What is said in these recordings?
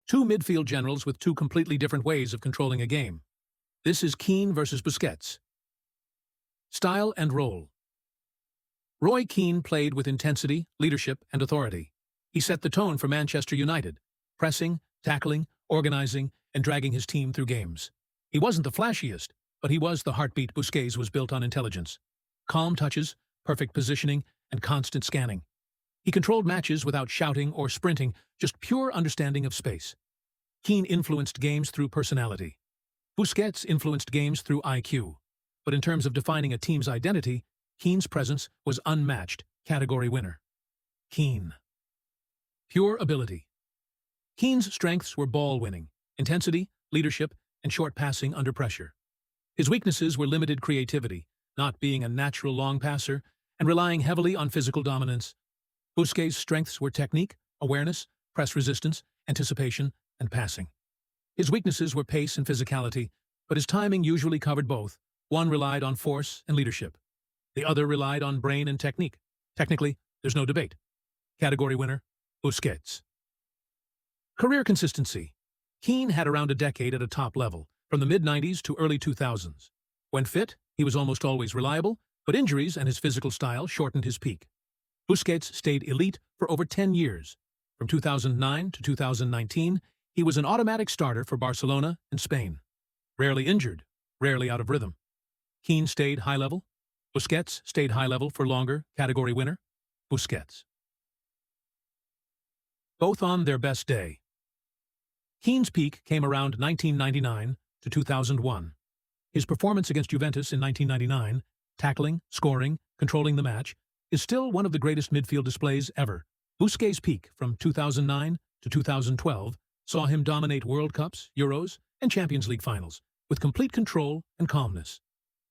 Two midfield generals with two completely different ways of controlling a game. This is Keane versus Busquets. Style and role. Roy Keane played with intensity, leadership, and authority. He set the tone for Manchester United, pressing, tackling, organizing, and dragging his team through games. He wasn't the flashiest, but he was the heartbeat. Busquets was built on intelligence. Calm touches, perfect positioning, and constant scanning. He controlled matches without shouting or sprinting, just pure understanding of space. Keane influenced games through personality. Busquets influenced games through IQ. But in terms of defining a team's identity, Keane's presence was unmatched, category winner. Keane. Pure ability. Keane's strengths were ball winning, intensity, leadership, and short passing under pressure. His weaknesses were limited creativity, not being a natural long passer, and relying heavily on physical dominance. Busquets' strengths were technique, awareness, press resistance, anticipation, and passing. His weaknesses were pace and physicality, but his timing usually covered both. One relied on force and leadership. The other relied on brain and technique. Technically, there's no debate. Category winner, Busquets. Career consistency. Keane had around a decade at a top level, from the mid-90s to early 2000s. When fit, he was almost always reliable, but injuries and his physical style shortened his peak. Busquets stayed elite for over 10 years. From 2009 to 2019, he was an automatic starter for Barcelona and Spain. Rarely injured, rarely out of rhythm. Keane stayed high level. Busquets stayed high level for longer, category winner, Busquets. Both on their best day. Keane's peak came around 1999 to 2001. His performance against Juventus in 1999, tackling, scoring, controlling the match, is still one of the greatest midfield displays ever. Busquets' peak from 2009 to 2012 saw him dominate World Cups, Euros, and Champions League finals, with complete control and calmness.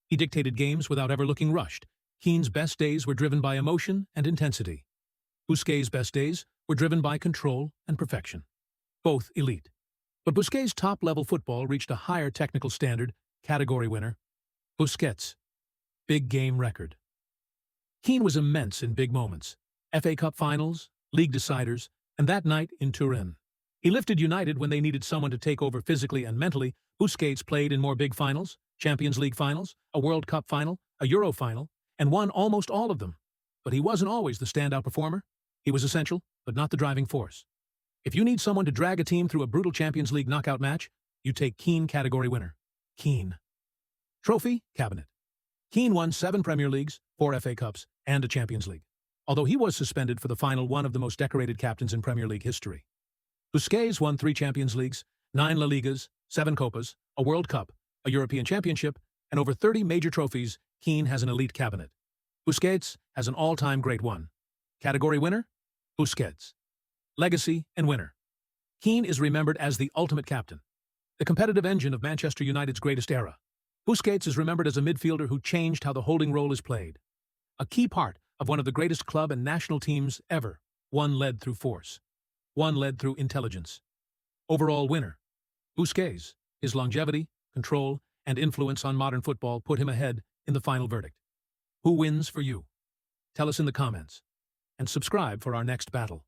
He dictated games without ever looking rushed. Keane's best days were driven by emotion and intensity. Busquets' best days were driven by control and perfection. Both elite. But Busquets' top-level football reached a higher technical standard, category winner, Busquets. Big game record. Keane was immense in big moments. FA Cup finals, league deciders, and that night in Turin. He lifted United when they needed someone to take over physically and mentally. Busquets played in more big finals, Champions League finals, a World Cup final, a Euro final, and won almost all of them. But he wasn't always the standout performer. He was essential, but not the driving force. If you need someone to drag a team through a brutal Champions League knockout match, you take Keane, category winner. Keane. Trophy, cabinet. Keane won 7 Premier Leagues, 4 FA Cups, and a Champions League, although he was suspended for the final, one of the most decorated captains in Premier League history. Busquets won 3 Champions Leagues, 9 La Ligas, 7 Copas, a World Cup, a European Championship, and over 30 major trophies. Keane has an elite cabinet. Busquets has an all-time great one. Category winner, Busquets. Legacy and winner. Keane is remembered as the ultimate captain, the competitive engine of Manchester United's greatest era. Busquets is remembered as a midfielder who changed how the holding role is played. A key part of one of the greatest club and national teams ever. One led through force. One led through intelligence. Overall winner, Busquets. His longevity, control, and influence on modern football put him ahead in the final verdict. Who wins for you? Tell us in the comments. And subscribe for our next battle.